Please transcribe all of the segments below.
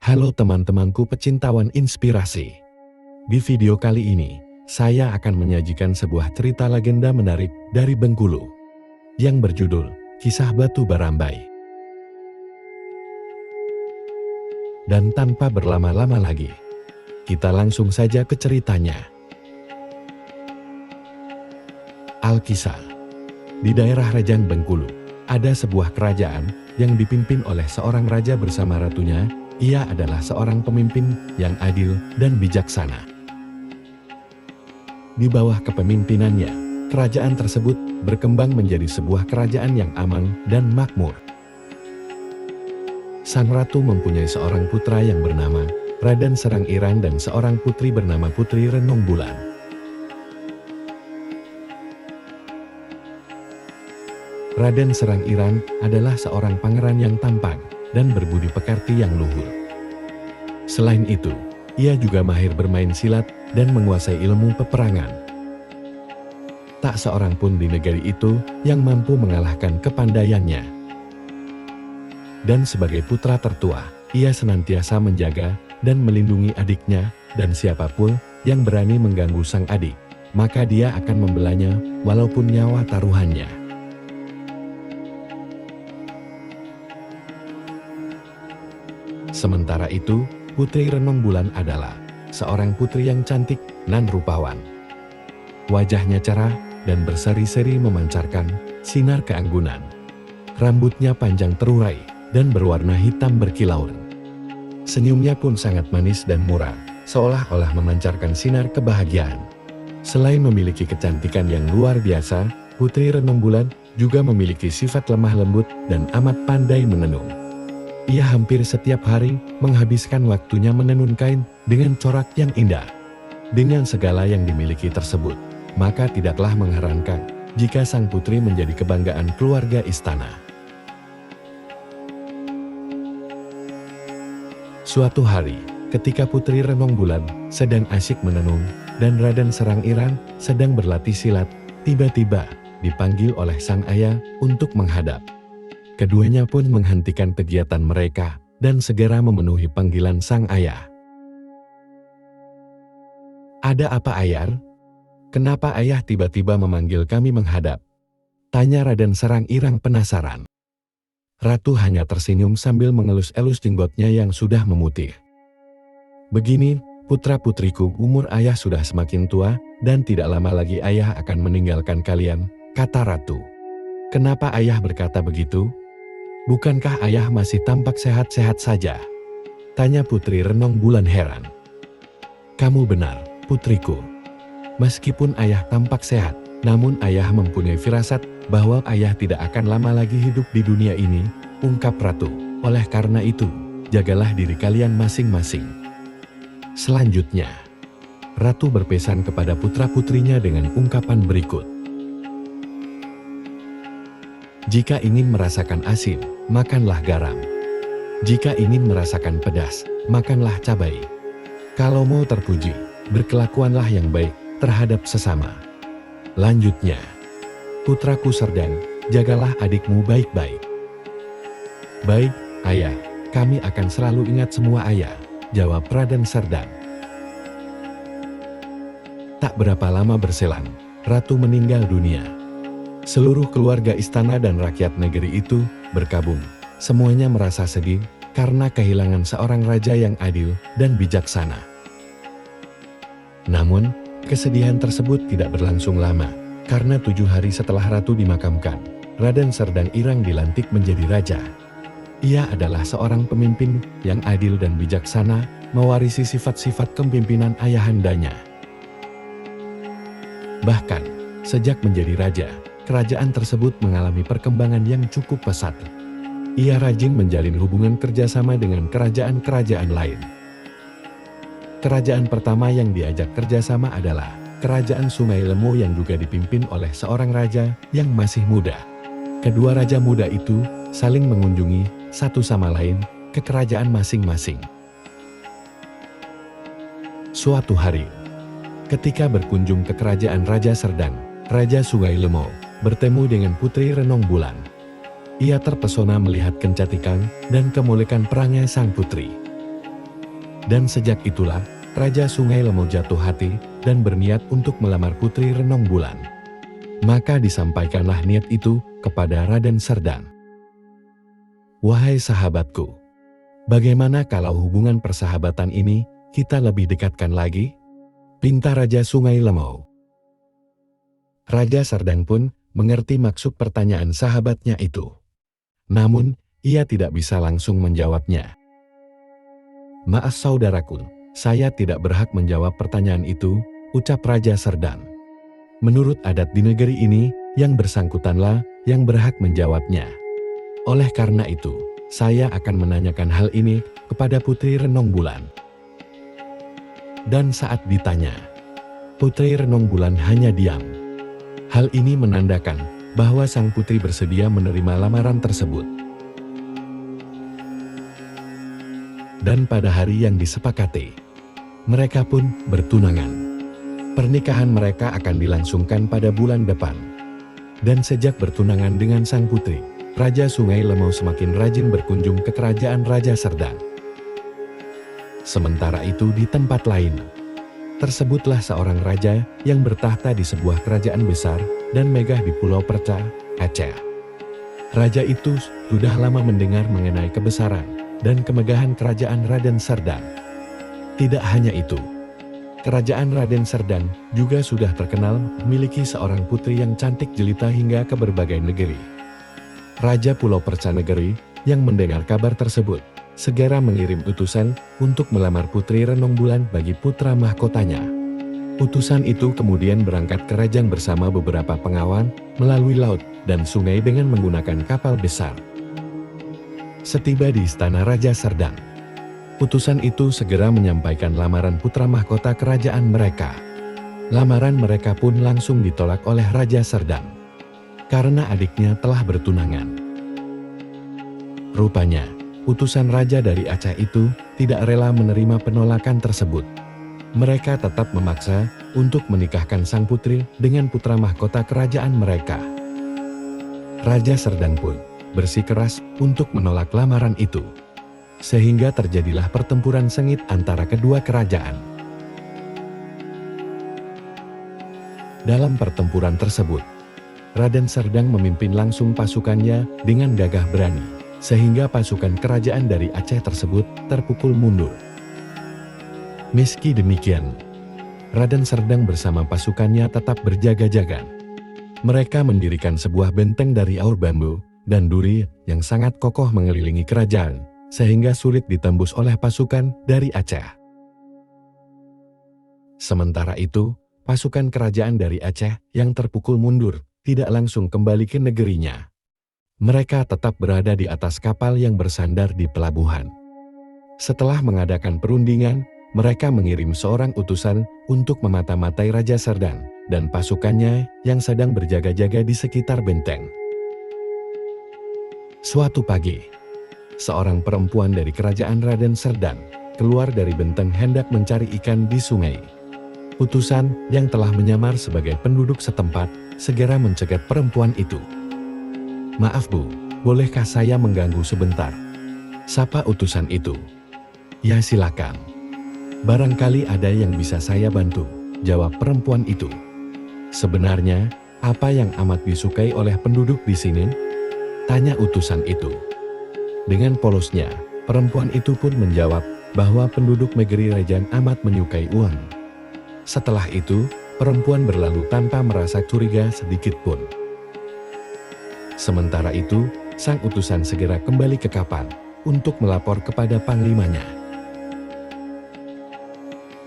Halo teman-temanku pecintawan inspirasi. Di video kali ini, saya akan menyajikan sebuah cerita legenda menarik dari Bengkulu yang berjudul Kisah Batu Barambai. Dan tanpa berlama-lama lagi, kita langsung saja ke ceritanya. Alkisah. Di daerah Rajang Bengkulu, ada sebuah kerajaan yang dipimpin oleh seorang raja bersama ratunya. Ia adalah seorang pemimpin yang adil dan bijaksana. Di bawah kepemimpinannya, kerajaan tersebut berkembang menjadi sebuah kerajaan yang aman dan makmur. Sang ratu mempunyai seorang putra yang bernama Raden Serang Irang dan seorang putri bernama Putri Renung Bulan. Raden Serang Irang adalah seorang pangeran yang tampan dan berbudi pekerti yang luhur. Selain itu, ia juga mahir bermain silat dan menguasai ilmu peperangan. Tak seorang pun di negeri itu yang mampu mengalahkan kepandaiannya. Dan sebagai putra tertua, ia senantiasa menjaga dan melindungi adiknya, dan siapapun yang berani mengganggu sang adik, maka dia akan membelanya walaupun nyawa taruhannya. Sementara itu, Putri Renung Bulan adalah seorang putri yang cantik dan rupawan. Wajahnya cerah dan berseri-seri memancarkan sinar keanggunan. Rambutnya panjang terurai dan berwarna hitam berkilauan. Senyumnya pun sangat manis dan murah, seolah-olah memancarkan sinar kebahagiaan. Selain memiliki kecantikan yang luar biasa, Putri Renung Bulan juga memiliki sifat lemah lembut dan amat pandai menenun. Ia hampir setiap hari menghabiskan waktunya menenun kain dengan corak yang indah. Dengan segala yang dimiliki tersebut, maka tidaklah mengherankan jika sang putri menjadi kebanggaan keluarga istana. Suatu hari, ketika Putri Renung Bulan sedang asyik menenun dan Raden Serang Irang sedang berlatih silat, tiba-tiba dipanggil oleh sang ayah untuk menghadap. Keduanya pun menghentikan kegiatan mereka dan segera memenuhi panggilan sang ayah. "Ada apa, Ayah? Kenapa ayah tiba-tiba memanggil kami menghadap?" tanya Raden Serang Irang penasaran. Ratu hanya tersenyum sambil mengelus-elus jenggotnya yang sudah memutih. "Begini, putra-putriku, umur ayah sudah semakin tua dan tidak lama lagi ayah akan meninggalkan kalian," kata ratu. "Kenapa ayah berkata begitu? Bukankah ayah masih tampak sehat-sehat saja?" tanya Putri Renung Bulan heran. "Kamu benar, putriku. Meskipun ayah tampak sehat, namun ayah mempunyai firasat bahwa ayah tidak akan lama lagi hidup di dunia ini," ungkap ratu. "Oleh karena itu, jagalah diri kalian masing-masing." Selanjutnya, ratu berpesan kepada putra-putrinya dengan ungkapan berikut. "Jika ingin merasakan asin, makanlah garam. Jika ingin merasakan pedas, makanlah cabai. Kalau mau terpuji, berkelakuanlah yang baik terhadap sesama. Lanjutnya, putraku Serdang, jagalah adikmu baik-baik." "Baik, ayah, kami akan selalu ingat semua ayah," jawab Raden Serdang. Tak berapa lama berselang, ratu meninggal dunia. Seluruh keluarga istana dan rakyat negeri itu berkabung. Semuanya merasa sedih karena kehilangan seorang raja yang adil dan bijaksana. Namun, kesedihan tersebut tidak berlangsung lama, karena 7 hari setelah ratu dimakamkan, Raden Serang Irang dilantik menjadi raja. Ia adalah seorang pemimpin yang adil dan bijaksana, mewarisi sifat-sifat kepemimpinan ayahandanya. Bahkan, sejak menjadi raja, kerajaan tersebut mengalami perkembangan yang cukup pesat. Ia rajin menjalin hubungan kerjasama dengan kerajaan-kerajaan lain. Kerajaan pertama yang diajak kerjasama adalah Kerajaan Sungai Lemo yang juga dipimpin oleh seorang raja yang masih muda. Kedua raja muda itu saling mengunjungi satu sama lain ke kerajaan masing-masing. Suatu hari, ketika berkunjung ke kerajaan Raja Serdang, Raja Sungai Lemo bertemu dengan Putri Renung Bulan. Ia terpesona melihat kecantikan dan kemolekan perangnya sang putri. Dan sejak itulah, Raja Sungai Lemo jatuh hati dan berniat untuk melamar Putri Renong Bulan. Maka disampaikanlah niat itu kepada Raden Serdang. "Wahai sahabatku, bagaimana kalau hubungan persahabatan ini kita lebih dekatkan lagi?" pinta Raja Sungai Lemo. Raja Serdang pun mengerti maksud pertanyaan sahabatnya itu. Namun, ia tidak bisa langsung menjawabnya. "Maaf saudaraku, saya tidak berhak menjawab pertanyaan itu," ucap Raja Serdang. "Menurut adat di negeri ini, yang bersangkutanlah yang berhak menjawabnya. Oleh karena itu, saya akan menanyakan hal ini kepada Putri Renong Bulan." Dan saat ditanya, Putri Renong Bulan hanya diam. Hal ini menandakan bahwa sang putri bersedia menerima lamaran tersebut. Dan pada hari yang disepakati, mereka pun bertunangan. Pernikahan mereka akan dilangsungkan pada bulan depan. Dan sejak bertunangan dengan sang putri, Raja Sungai Lemo semakin rajin berkunjung ke kerajaan Raja Serdang. Sementara itu di tempat lain, tersebutlah seorang raja yang bertahta di sebuah kerajaan besar dan megah di Pulau Perca, Aceh. Raja itu sudah lama mendengar mengenai kebesaran dan kemegahan kerajaan Raden Serdang. Tidak hanya itu, kerajaan Raden Serdang juga sudah terkenal memiliki seorang putri yang cantik jelita hingga ke berbagai negeri. Raja Pulau Perca Negeri yang mendengar kabar tersebut segera mengirim utusan untuk melamar Putri Renong Bulan bagi putra mahkotanya. Utusan itu kemudian berangkat ke kerajaan bersama beberapa pengawan melalui laut dan sungai dengan menggunakan kapal besar. Setiba di istana Raja Serdang, utusan itu segera menyampaikan lamaran putra mahkota kerajaan mereka. Lamaran mereka pun langsung ditolak oleh Raja Serdang, karena adiknya telah bertunangan. Rupanya, utusan raja dari Aceh itu tidak rela menerima penolakan tersebut. Mereka tetap memaksa untuk menikahkan sang putri dengan putra mahkota kerajaan mereka. Raja Serdang pun bersikeras untuk menolak lamaran itu. Sehingga terjadilah pertempuran sengit antara kedua kerajaan. Dalam pertempuran tersebut, Raden Serdang memimpin langsung pasukannya dengan gagah berani, sehingga pasukan kerajaan dari Aceh tersebut terpukul mundur. Meski demikian, Raden Serdang bersama pasukannya tetap berjaga-jaga. Mereka mendirikan sebuah benteng dari aur bambu dan duri yang sangat kokoh mengelilingi kerajaan, sehingga sulit ditembus oleh pasukan dari Aceh. Sementara itu, pasukan kerajaan dari Aceh yang terpukul mundur tidak langsung kembali ke negerinya. Mereka tetap berada di atas kapal yang bersandar di pelabuhan. Setelah mengadakan perundingan, mereka mengirim seorang utusan untuk memata-matai Raja Serdang dan pasukannya yang sedang berjaga-jaga di sekitar benteng. Suatu pagi, seorang perempuan dari kerajaan Raden Serdang keluar dari benteng hendak mencari ikan di sungai. Utusan yang telah menyamar sebagai penduduk setempat segera mencegat perempuan itu. "Maaf Bu, bolehkah saya mengganggu sebentar?" sapa utusan itu. "Ya silakan. Barangkali ada yang bisa saya bantu," jawab perempuan itu. "Sebenarnya, apa yang amat disukai oleh penduduk di sini?" tanya utusan itu. Dengan polosnya, perempuan itu pun menjawab bahwa penduduk negeri Rajan amat menyukai uang. Setelah itu, perempuan berlalu tanpa merasa curiga sedikit pun. Sementara itu, sang utusan segera kembali ke kapal untuk melapor kepada panglimanya.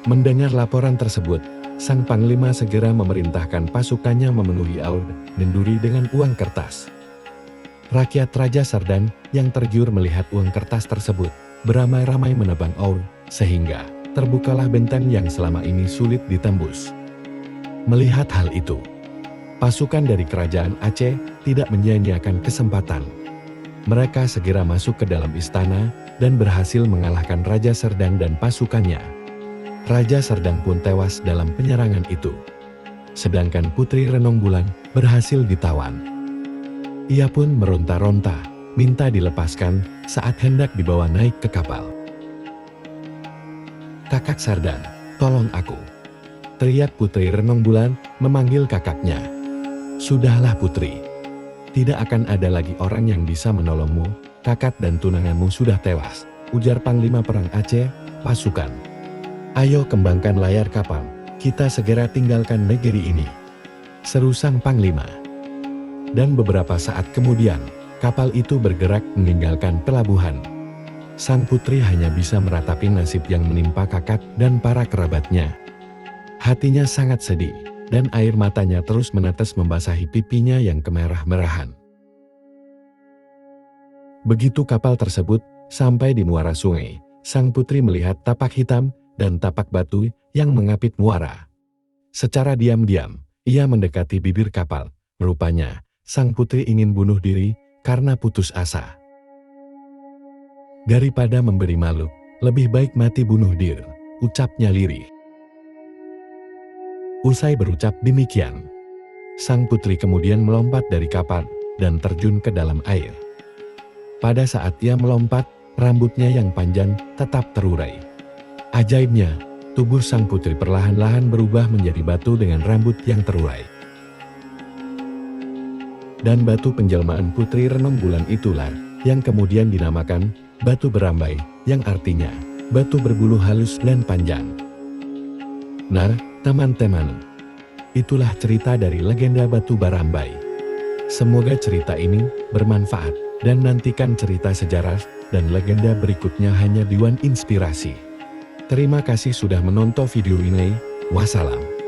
Mendengar laporan tersebut, sang panglima segera memerintahkan pasukannya memenuhi aur dan duri dengan uang kertas. Rakyat Raja Serdang yang tergiur melihat uang kertas tersebut beramai-ramai menebang aur, sehingga terbukalah benteng yang selama ini sulit ditembus. Melihat hal itu, pasukan dari kerajaan Aceh tidak menyia-nyiakan kesempatan. Mereka segera masuk ke dalam istana dan berhasil mengalahkan Raja Serdang dan pasukannya. Raja Serdang pun tewas dalam penyerangan itu. Sedangkan Putri Renong Bulan berhasil ditawan. Ia pun meronta-ronta, minta dilepaskan saat hendak dibawa naik ke kapal. "Kakak Sardan, tolong aku!" teriak Putri Renong Bulan memanggil kakaknya. "Sudahlah Putri. Tidak akan ada lagi orang yang bisa menolongmu, kakak dan tunanganmu sudah tewas," ujar Panglima Perang Aceh, "Pasukan, ayo kembangkan layar kapal, kita segera tinggalkan negeri ini," seru sang Panglima. Dan beberapa saat kemudian, kapal itu bergerak meninggalkan pelabuhan. Sang putri hanya bisa meratapi nasib yang menimpa kakak dan para kerabatnya. Hatinya sangat sedih, dan air matanya terus menetes membasahi pipinya yang kemerah-merahan. Begitu kapal tersebut sampai di muara sungai, sang putri melihat tapak hitam dan tapak batu yang mengapit muara. Secara diam-diam, ia mendekati bibir kapal. Rupanya, sang putri ingin bunuh diri karena putus asa. "Daripada memberi malu, lebih baik mati bunuh diri," ucapnya lirih. Usai berucap demikian, sang putri kemudian melompat dari kapal dan terjun ke dalam air. Pada saat ia melompat, rambutnya yang panjang tetap terurai. Ajaibnya, tubuh sang putri perlahan-lahan berubah menjadi batu dengan rambut yang terurai. Dan batu penjelmaan Putri Renong Bulan itulah yang kemudian dinamakan Batu Berambai, yang artinya batu berbulu halus dan panjang. Nah, teman-teman, itulah cerita dari legenda Batu Berambai. Semoga cerita ini bermanfaat, dan nantikan cerita sejarah dan legenda berikutnya hanya di One Inspirasi. Terima kasih sudah menonton video ini. Wassalam.